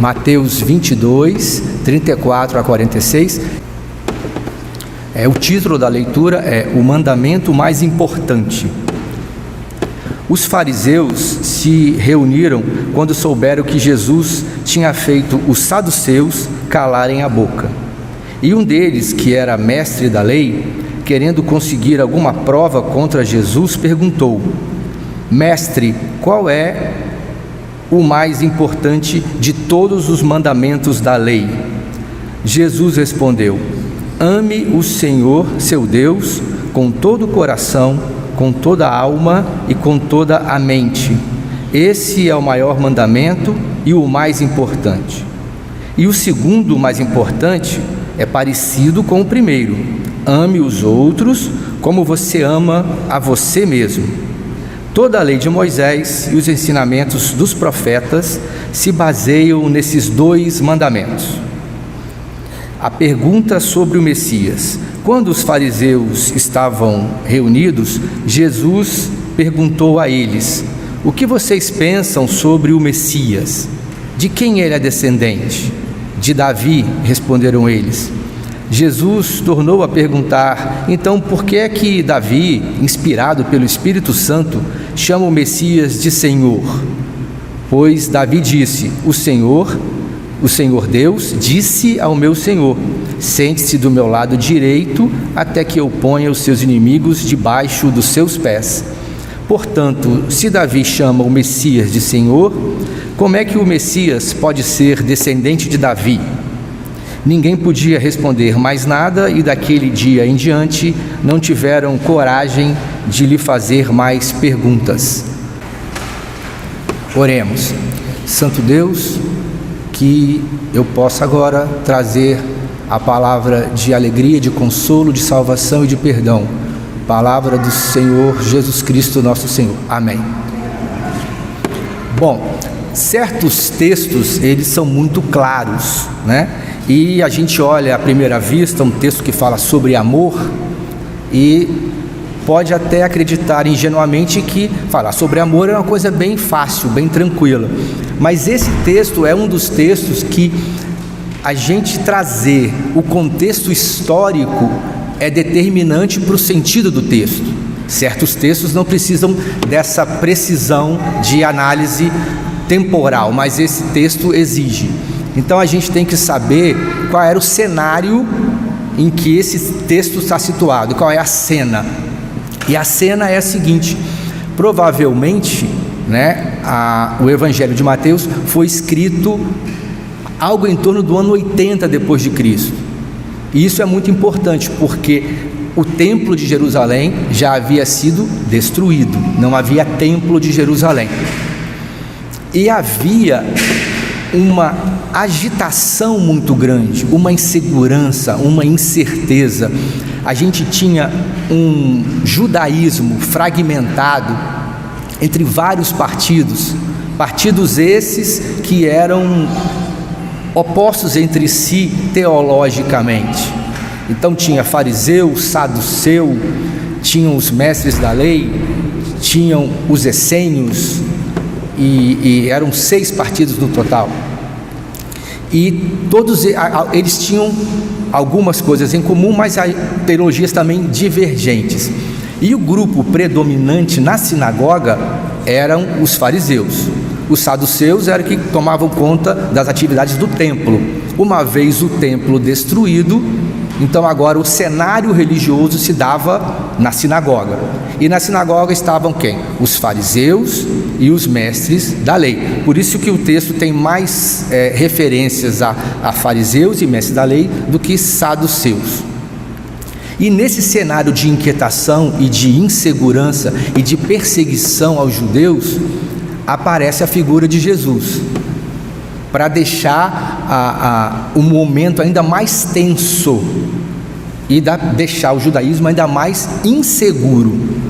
Mateus 22, 34 a 46. O título da leitura é O Mandamento Mais Importante. Os fariseus se reuniram quando souberam que Jesus tinha feito os saduceus calarem a boca. E um deles, que era mestre da lei, querendo conseguir alguma prova contra Jesus, perguntou: Mestre, qual é o mais importante de todos os mandamentos da lei? Jesus respondeu: Ame o Senhor, seu Deus, com todo o coração, com toda a alma e com toda a mente. Esse é o maior mandamento e o mais importante. E o segundo, mais importante, é parecido com o primeiro: ame os outros como você ama a você mesmo. Toda a lei de Moisés e os ensinamentos dos profetas se baseiam nesses dois mandamentos. A pergunta sobre o Messias. Quando os fariseus estavam reunidos, Jesus perguntou a eles: o que vocês pensam sobre o Messias? De quem ele é descendente? De Davi, responderam eles. Jesus tornou a perguntar: então por que é que Davi, inspirado pelo Espírito Santo, chama o Messias de Senhor? Pois Davi disse: o Senhor Deus disse ao meu Senhor: sente-se do meu lado direito até que eu ponha os seus inimigos debaixo dos seus pés. Portanto, se Davi chama o Messias de Senhor, como é que o Messias pode ser descendente de Davi? Ninguém podia responder mais nada e daquele dia em diante não tiveram coragem de lhe fazer mais perguntas. Oremos. Santo Deus, que eu possa agora trazer a palavra de alegria, de consolo, de salvação e de perdão. Palavra do Senhor Jesus Cristo, nosso Senhor. Amém. Bom, certos textos, eles são muito claros, né? E a gente olha à primeira vista um texto que fala sobre amor e pode até acreditar ingenuamente que falar sobre amor é uma coisa bem fácil, bem tranquila. Mas esse texto é um dos textos que a gente trazer o contexto histórico é determinante para o sentido do texto. Certos textos não precisam dessa precisão de análise temporal, mas esse texto exige. Então a gente tem que saber qual era o cenário em que esse texto está situado, qual é a cena. E a cena é a seguinte: provavelmente, o Evangelho de Mateus foi escrito algo em torno do ano 80 depois de Cristo. E isso é muito importante porque o templo de Jerusalém já havia sido destruído, não havia templo de Jerusalém. E havia uma agitação muito grande, uma insegurança, uma incerteza. A gente tinha um judaísmo fragmentado entre vários partidos esses que eram opostos entre si teologicamente. Então tinha fariseu, saduceu, tinham os mestres da lei, tinham os essênios, e eram 6 partidos no total. E todos eles tinham algumas coisas em comum, mas teologias também divergentes. E o grupo predominante na sinagoga eram os fariseus. Os saduceus eram que tomavam conta das atividades do templo. Uma vez o templo destruído, então agora o cenário religioso se dava na sinagoga. E na sinagoga estavam quem? Os fariseus e os mestres da lei. Por isso que o texto tem mais referências a fariseus e mestres da lei do que saduceus. E nesse cenário de inquietação e de insegurança e de perseguição aos judeus, aparece a figura de Jesus, para deixar o momento ainda mais tenso e deixar o judaísmo ainda mais inseguro.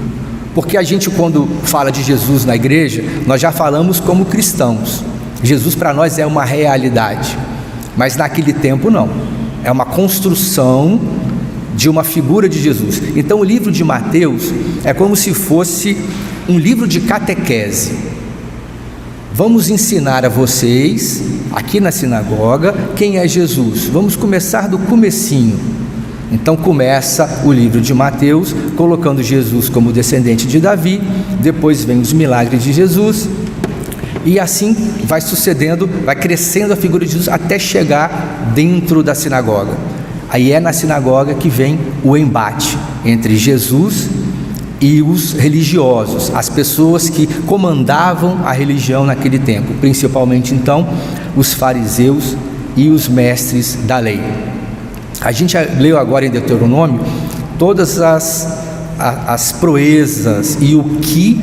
Porque a gente, quando fala de Jesus na igreja, nós já falamos como cristãos. Jesus para nós é uma realidade, mas naquele tempo não. É uma construção de uma figura de Jesus. Então o livro de Mateus é como se fosse um livro de catequese. vamos ensinar a vocês, aqui na sinagoga, quem é Jesus. Vamos começar do comecinho. Então começa o livro de Mateus, colocando Jesus como descendente de Davi, depois vem os milagres de Jesus, e assim vai sucedendo, vai crescendo a figura de Jesus até chegar dentro da sinagoga. Aí é na sinagoga que vem o embate entre Jesus e os religiosos, as pessoas que comandavam a religião naquele tempo, principalmente então os fariseus e os mestres da lei. A gente leu agora em Deuteronômio todas as proezas e o que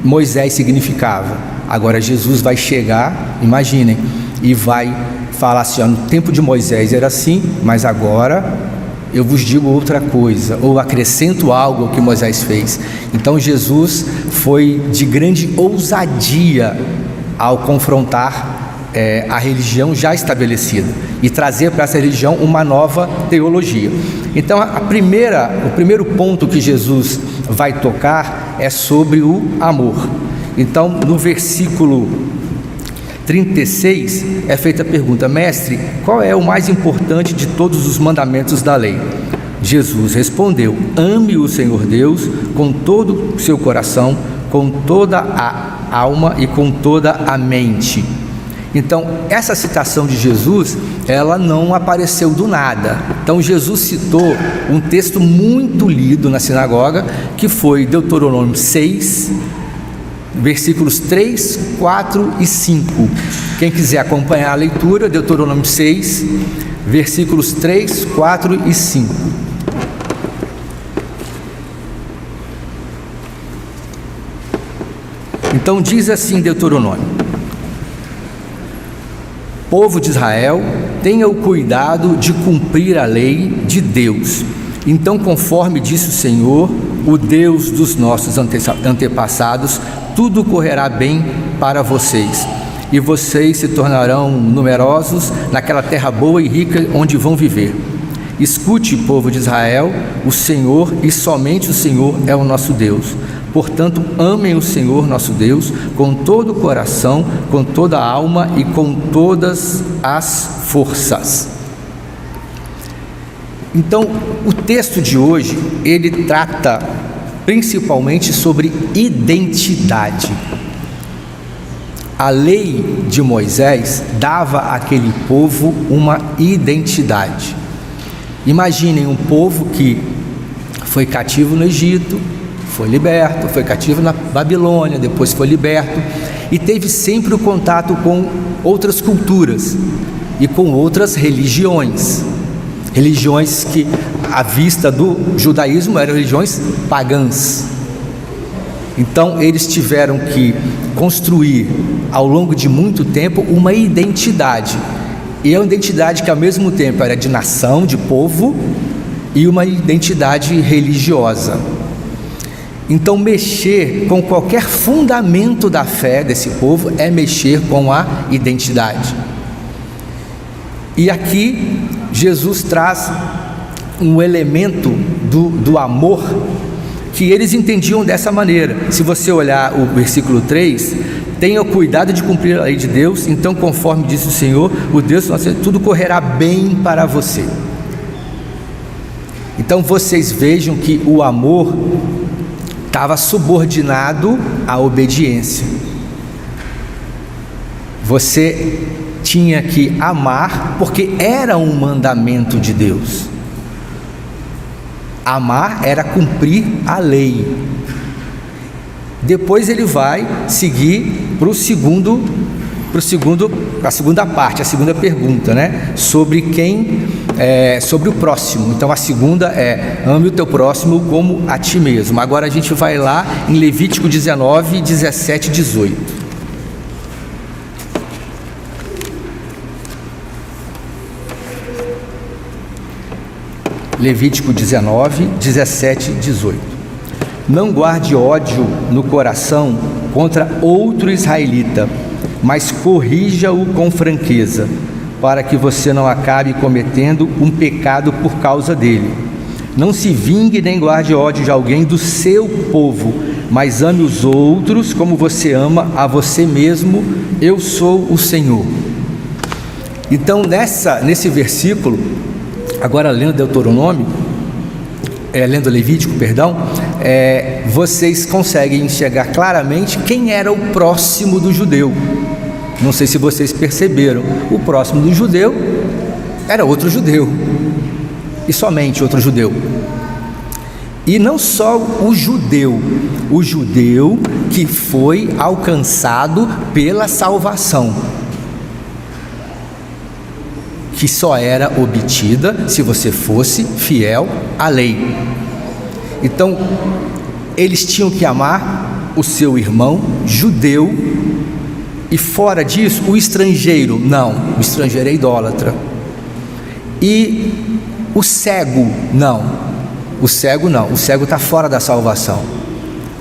Moisés significava. Agora Jesus vai chegar, imaginem, e vai falar assim: no tempo de Moisés era assim, mas agora eu vos digo outra coisa, ou acrescento algo ao que Moisés fez. Então Jesus foi de grande ousadia ao confrontar a religião já estabelecida e trazer para essa religião uma nova teologia. Então o primeiro ponto que Jesus vai tocar é sobre o amor. Então no versículo 36 é feita a pergunta: mestre, qual é o mais importante de todos os mandamentos da lei? Jesus respondeu: ame o Senhor Deus com todo o seu coração, com toda a alma e com toda a mente. Então essa citação de Jesus, ela não apareceu do nada. Então Jesus citou um texto muito lido na sinagoga, que foi Deuteronômio 6, versículos 3, 4 e 5. Quem quiser acompanhar a leitura, Deuteronômio 6, versículos 3, 4 e 5. Então diz assim Deuteronômio: povo de Israel, tenha o cuidado de cumprir a lei de Deus. Então, conforme disse o Senhor, o Deus dos nossos antepassados, tudo correrá bem para vocês, e vocês se tornarão numerosos naquela terra boa e rica onde vão viver. Escute, povo de Israel, o Senhor e somente o Senhor é o nosso Deus. Portanto, amem o Senhor nosso Deus com todo o coração, com toda a alma e com todas as forças. Então, o texto de hoje, ele trata principalmente sobre identidade. A lei de Moisés dava àquele povo uma identidade. Imaginem um povo que foi cativo no Egito, foi liberto, foi cativo na Babilônia, depois foi liberto, e teve sempre o contato com outras culturas e com outras religiões que, à vista do judaísmo, eram religiões pagãs. Então eles tiveram que construir ao longo de muito tempo uma identidade, e é uma identidade que ao mesmo tempo era de nação, de povo, e uma identidade religiosa. Então mexer com qualquer fundamento da fé desse povo é mexer com a identidade. E aqui Jesus traz um elemento do amor que eles entendiam dessa maneira. Se você olhar o versículo 3, tenha cuidado de cumprir a lei de Deus, então conforme disse o Senhor, o Deus nosso, tudo correrá bem para você. Então vocês vejam que o amor estava subordinado à obediência. Você tinha que amar porque era um mandamento de Deus. Amar era cumprir a lei. Depois ele vai seguir para a segunda parte, a segunda pergunta, né? Sobre sobre o próximo. Então a segunda é: ame o teu próximo como a ti mesmo. Agora a gente vai lá em Levítico 19, 17 e 18. Levítico 19, 17 e 18. Não guarde ódio no coração contra outro israelita, mas corrija-o com franqueza, para que você não acabe cometendo um pecado por causa dele. Não se vingue nem guarde ódio de alguém do seu povo, mas ame os outros como você ama a você mesmo. eu sou o Senhor. Então nesse versículo, agora lendo Deuteronômio, lendo Levítico, perdão, vocês conseguem enxergar claramente quem era o próximo do judeu. Não sei se vocês perceberam, o próximo do judeu era outro judeu, e somente outro judeu. E não só o judeu que foi alcançado pela salvação, que só era obtida se você fosse fiel à lei. Então, eles tinham que amar o seu irmão judeu, e fora disso, o estrangeiro, não, o estrangeiro é idólatra. E o cego, não, o cego está fora da salvação.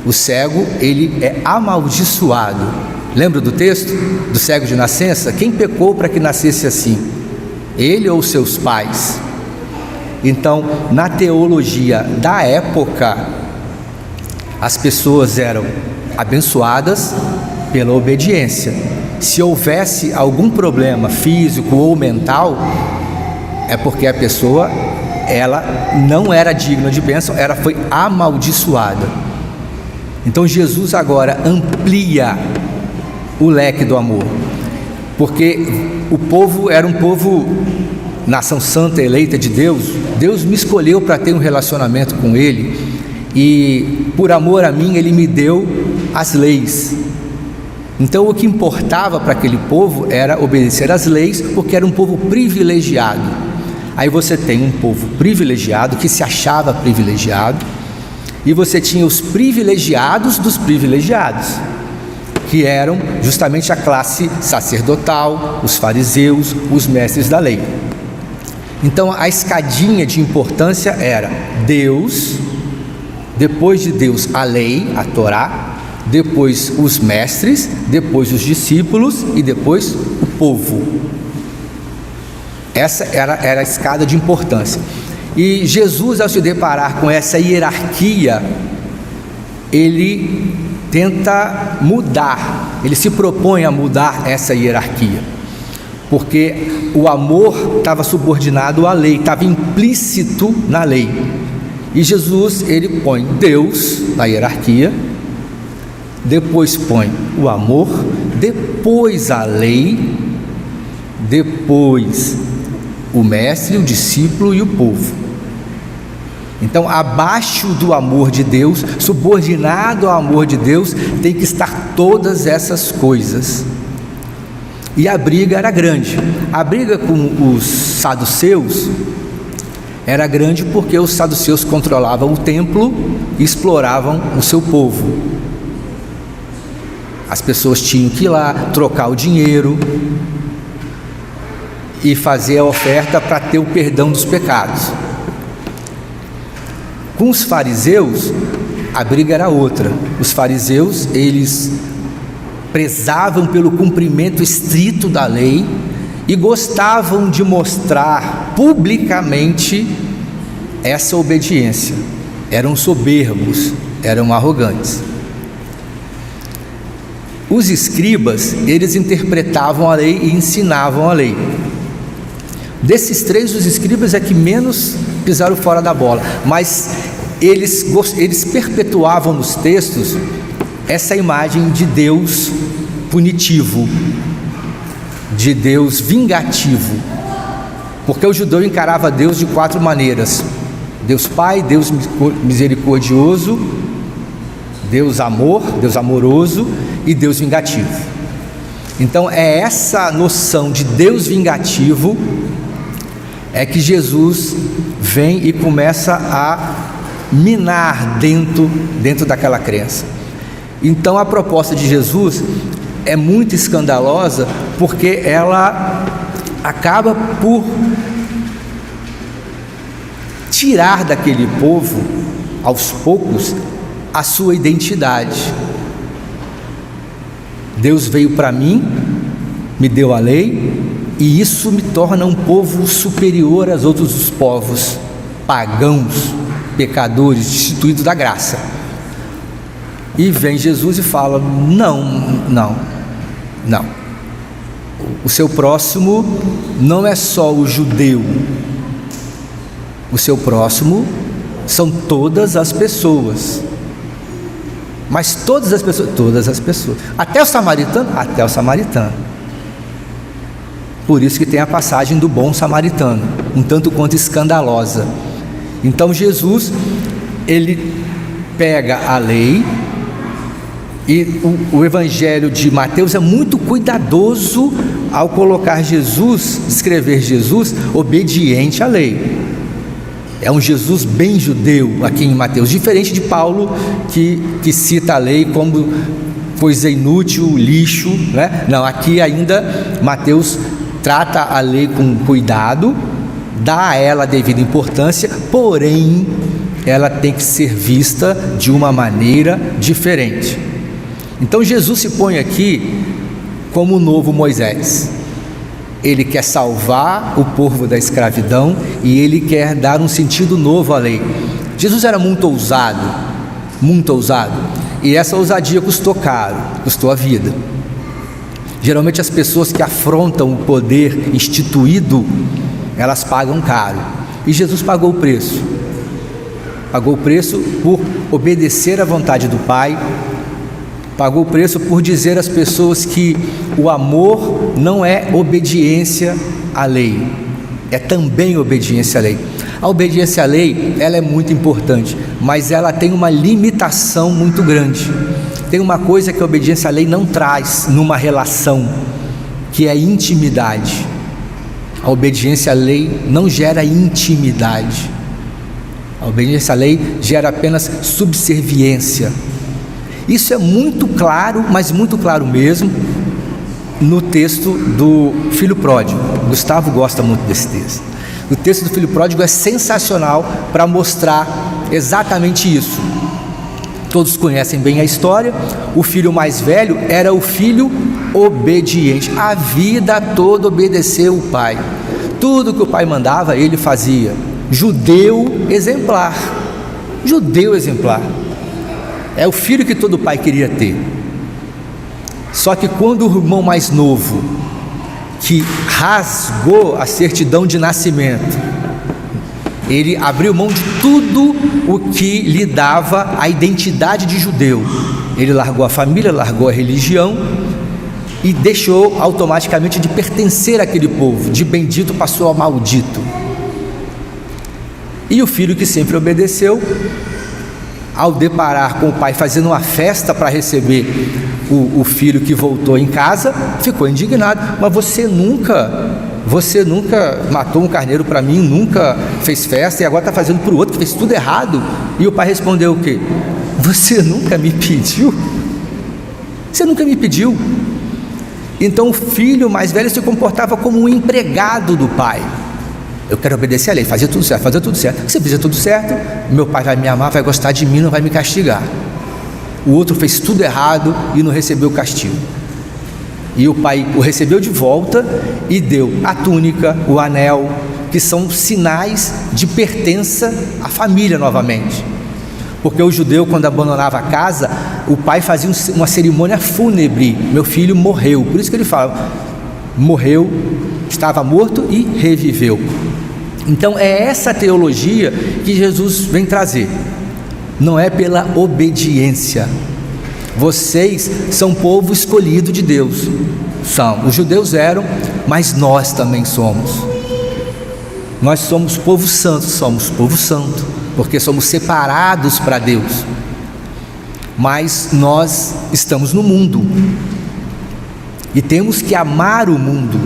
O cego, ele é amaldiçoado. Lembra do texto do cego de nascença? Quem pecou para que nascesse assim? Ele ou seus pais? Então, na teologia da época, as pessoas eram abençoadas pela obediência. Se houvesse algum problema físico ou mental, é porque a pessoa, ela não era digna de bênção, ela foi amaldiçoada. Então Jesus agora amplia o leque do amor, porque o povo era um povo, nação santa, eleita de Deus. Deus me escolheu para ter um relacionamento com Ele, e por amor a mim Ele me deu as leis. Então o que importava para aquele povo era obedecer às leis, porque era um povo privilegiado. Aí você tem um povo privilegiado, que se achava privilegiado, e você tinha os privilegiados dos privilegiados, que eram justamente a classe sacerdotal, os fariseus, os mestres da lei. Então a escadinha de importância era Deus, depois de Deus a lei, a Torá, depois os mestres, depois os discípulos e depois o povo. Essa era a escada de importância. E Jesus, ao se deparar com essa hierarquia, ele tenta mudar, ele se propõe a mudar essa hierarquia, porque o amor estava subordinado à lei, estava implícito na lei. E Jesus, ele põe Deus na hierarquia, depois põe o amor, depois a lei, depois o mestre, o discípulo e o povo. Então, abaixo do amor de Deus, subordinado ao amor de Deus, tem que estar todas essas coisas. E a briga era grande. A briga com os saduceus era grande porque os saduceus controlavam o templo e exploravam o seu povo. As pessoas tinham que ir lá trocar o dinheiro e fazer a oferta para ter o perdão dos pecados. Com os fariseus, a briga era outra. Os fariseus, eles prezavam pelo cumprimento estrito da lei e gostavam de mostrar publicamente essa obediência. Eram soberbos, eram arrogantes. Os escribas, eles interpretavam a lei e ensinavam a lei. Desses três, os escribas é que menos pisaram fora da bola, mas eles perpetuavam nos textos essa imagem de Deus punitivo, de Deus vingativo, porque o judeu encarava Deus de quatro maneiras: Deus Pai, Deus misericordioso, Deus amor, Deus amoroso e Deus vingativo. Então é essa noção de Deus vingativo é que Jesus vem e começa a minar dentro daquela crença. Então a proposta de Jesus é muito escandalosa, porque ela acaba por tirar daquele povo, aos poucos, a sua identidade. Deus veio para mim, me deu a lei, e isso me torna um povo superior aos outros povos, pagãos, pecadores, destituídos da graça. E vem Jesus e fala: não, O seu próximo não é só o judeu. O seu próximo são todas as pessoas. Mas todas as pessoas. Até o samaritano. Por isso que tem a passagem do bom samaritano, um tanto quanto escandalosa. Então Jesus, ele pega a lei, e o Evangelho de Mateus é muito cuidadoso ao colocar Jesus, descrever Jesus obediente à lei. É um Jesus bem judeu aqui em Mateus, diferente de Paulo, que cita a lei como coisa inútil, lixo, né? Não, aqui ainda Mateus trata a lei com cuidado, dá a ela a devida importância, porém ela tem que ser vista de uma maneira diferente. Então Jesus se põe aqui como o novo Moisés. Ele quer salvar o povo da escravidão e ele quer dar um sentido novo à lei. Jesus era muito ousado, e essa ousadia custou caro, custou a vida. Geralmente as pessoas que afrontam o poder instituído, elas pagam caro, e Jesus pagou o preço por obedecer à vontade do Pai, pagou o preço por dizer às pessoas que o amor não é obediência à lei, é também obediência à lei. A obediência à lei, ela é muito importante, mas ela tem uma limitação muito grande. Tem uma coisa que a obediência à lei não traz numa relação, que é intimidade. A obediência à lei não gera intimidade. A obediência à lei gera apenas subserviência. Isso é muito claro, mas muito claro mesmo, no texto do Filho Pródigo. Gustavo gosta muito desse texto. O texto do Filho Pródigo é sensacional para mostrar exatamente isso. Todos conhecem bem a história. O filho mais velho era o filho obediente. A vida toda obedeceu o pai. Tudo que o pai mandava, ele fazia. Judeu exemplar. É o filho que todo pai queria ter. Só que quando o irmão mais novo, que rasgou a certidão de nascimento, ele abriu mão de tudo o que lhe dava a identidade de judeu. Ele largou a família, largou a religião e deixou automaticamente de pertencer àquele povo. De bendito passou a maldito. E o filho que sempre obedeceu, ao deparar com o pai fazendo uma festa para receber o filho que voltou em casa, ficou indignado. Mas você nunca matou um carneiro para mim, nunca fez festa, e agora está fazendo para o outro que fez tudo errado. E o pai respondeu o quê? Você nunca me pediu? Você nunca me pediu. Então o filho mais velho se comportava como um empregado do pai. Eu quero obedecer a lei, fazer tudo certo. Se fizer tudo certo, meu pai vai me amar, vai gostar de mim, não vai me castigar. O outro fez tudo errado e não recebeu o castigo. E o pai o recebeu de volta e deu a túnica, o anel, que são sinais de pertença à família novamente. Porque o judeu, quando abandonava a casa, o pai fazia uma cerimônia fúnebre. Meu filho morreu. Por isso que ele fala, morreu, estava morto e reviveu. Então é essa teologia que Jesus vem trazer. Não é pela obediência. Vocês são povo escolhido de Deus. Os judeus eram, mas nós também somos. Nós somos povo santo, porque somos separados para Deus. Mas nós estamos no mundo e temos que amar o mundo,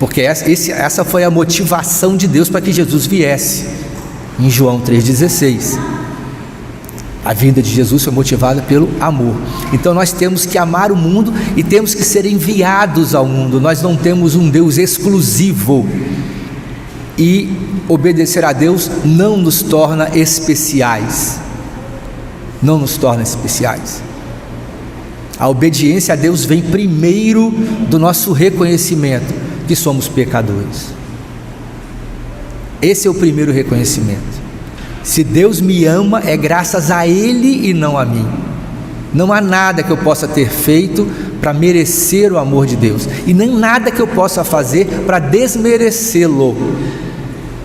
porque essa foi a motivação de Deus para que Jesus viesse. Em João 3,16, a vinda de Jesus foi motivada pelo amor. Então nós temos que amar o mundo e temos que ser enviados ao mundo. Nós não temos um Deus exclusivo, e obedecer a Deus não nos torna especiais. A obediência a Deus vem primeiro do nosso reconhecimento que somos pecadores. Esse é o primeiro reconhecimento. Se Deus me ama, é graças a Ele e não a mim. Não há nada que eu possa ter feito para merecer o amor de Deus, e nem nada que eu possa fazer para desmerecê-lo.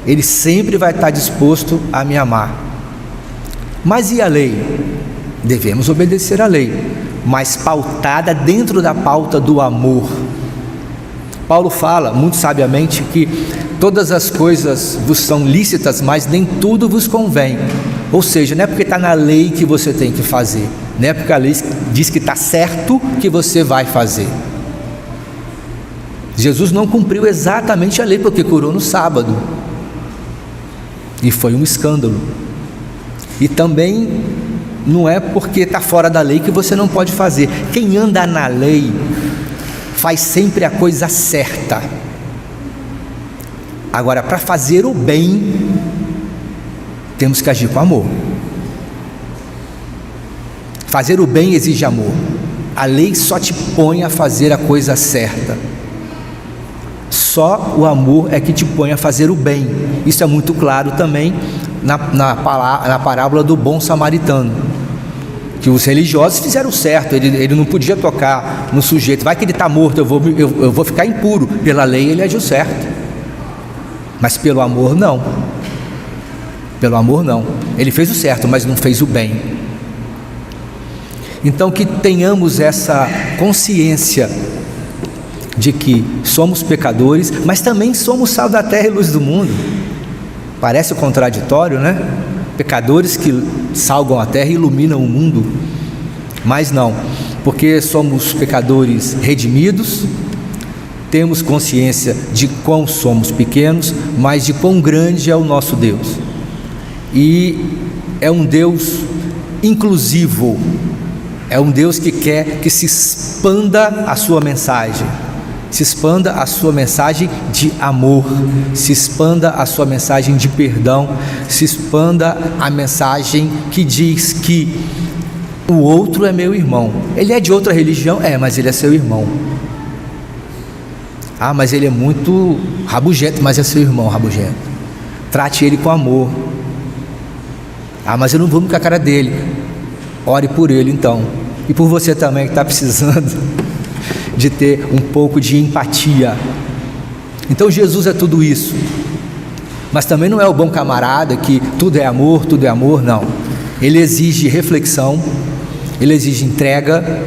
Ele sempre vai estar disposto a me amar. Mas e a lei? Devemos obedecer à lei, mas pautada dentro da pauta do amor. Paulo fala muito sabiamente que todas as coisas vos são lícitas, mas nem tudo vos convém. Ou seja, não é porque está na lei que você tem que fazer, não é porque a lei diz que está certo que você vai fazer. Jesus não cumpriu exatamente a lei porque curou no sábado, e foi um escândalo. E também não é porque está fora da lei que você não pode fazer. Quem anda na lei faz sempre a coisa certa. Agora, para fazer o bem, temos que agir com amor. Fazer o bem exige amor. A lei só te põe a fazer a coisa certa. Só o amor é que te põe a fazer o bem. Isso é muito claro também na parábola do bom samaritano, que os religiosos fizeram certo. Ele não podia tocar no sujeito. Vai que ele está morto, eu vou ficar impuro. Pela lei ele agiu certo, mas pelo amor não. Pelo amor não. Ele fez o certo, mas não fez o bem. Então que tenhamos essa consciência de que somos pecadores, mas também somos sal da terra e luz do mundo. Parece contraditório, né? Pecadores que salgam a terra e iluminam o mundo, mas não, porque somos pecadores redimidos, temos consciência de quão somos pequenos, mas de quão grande é o nosso Deus. E é um Deus inclusivo, é um Deus que quer que se expanda a sua mensagem, se expanda a sua mensagem de amor, se expanda a sua mensagem de perdão, se expanda a mensagem que diz que o outro é meu irmão. Ele é de outra religião? É, mas ele é seu irmão. Ah, mas ele é muito rabugento, mas é seu irmão rabugento. Trate ele com amor. Ah, mas eu não vou com a cara dele. Ore por ele então, e por você também que está precisando de ter um pouco de empatia. Então Jesus é tudo isso, mas também não é o bom camarada que tudo é amor, não. Ele exige reflexão, ele exige entrega,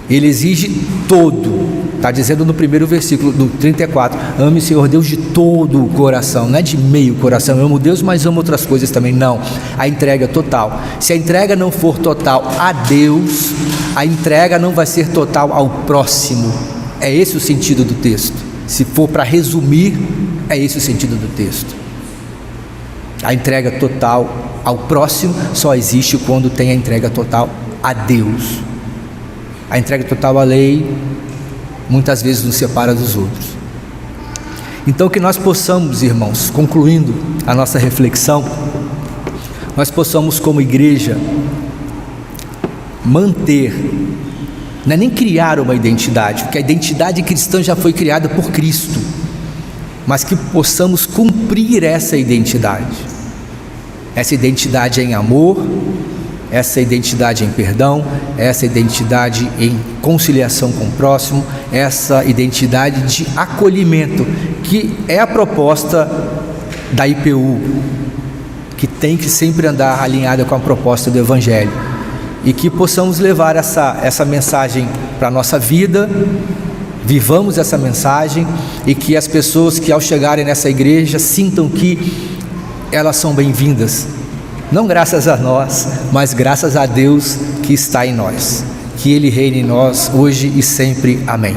ele exige todo. Está dizendo no primeiro versículo do 34, ame o Senhor Deus de todo o coração, não é de meio coração, eu amo Deus, mas amo outras coisas também, não. A entrega é total. Se a entrega não for total a Deus, a entrega não vai ser total ao próximo. É esse o sentido do texto. Se for para resumir, é esse o sentido do texto. A entrega total ao próximo só existe quando tem a entrega total a Deus. A entrega total à lei muitas vezes nos separa dos outros. Então que nós possamos, irmãos, concluindo a nossa reflexão, nós possamos como igreja manter, não é nem criar uma identidade, porque a identidade cristã já foi criada por Cristo, mas que possamos cumprir essa identidade em amor, essa identidade em perdão, essa identidade em conciliação com o próximo, essa identidade de acolhimento, que é a proposta da IPU, que tem que sempre andar alinhada com a proposta do Evangelho, e que possamos levar essa mensagem para a nossa vida, vivamos essa mensagem, e que as pessoas que ao chegarem nessa igreja sintam que elas são bem-vindas, não graças a nós, mas graças a Deus que está em nós. Que Ele reine em nós hoje e sempre. Amém.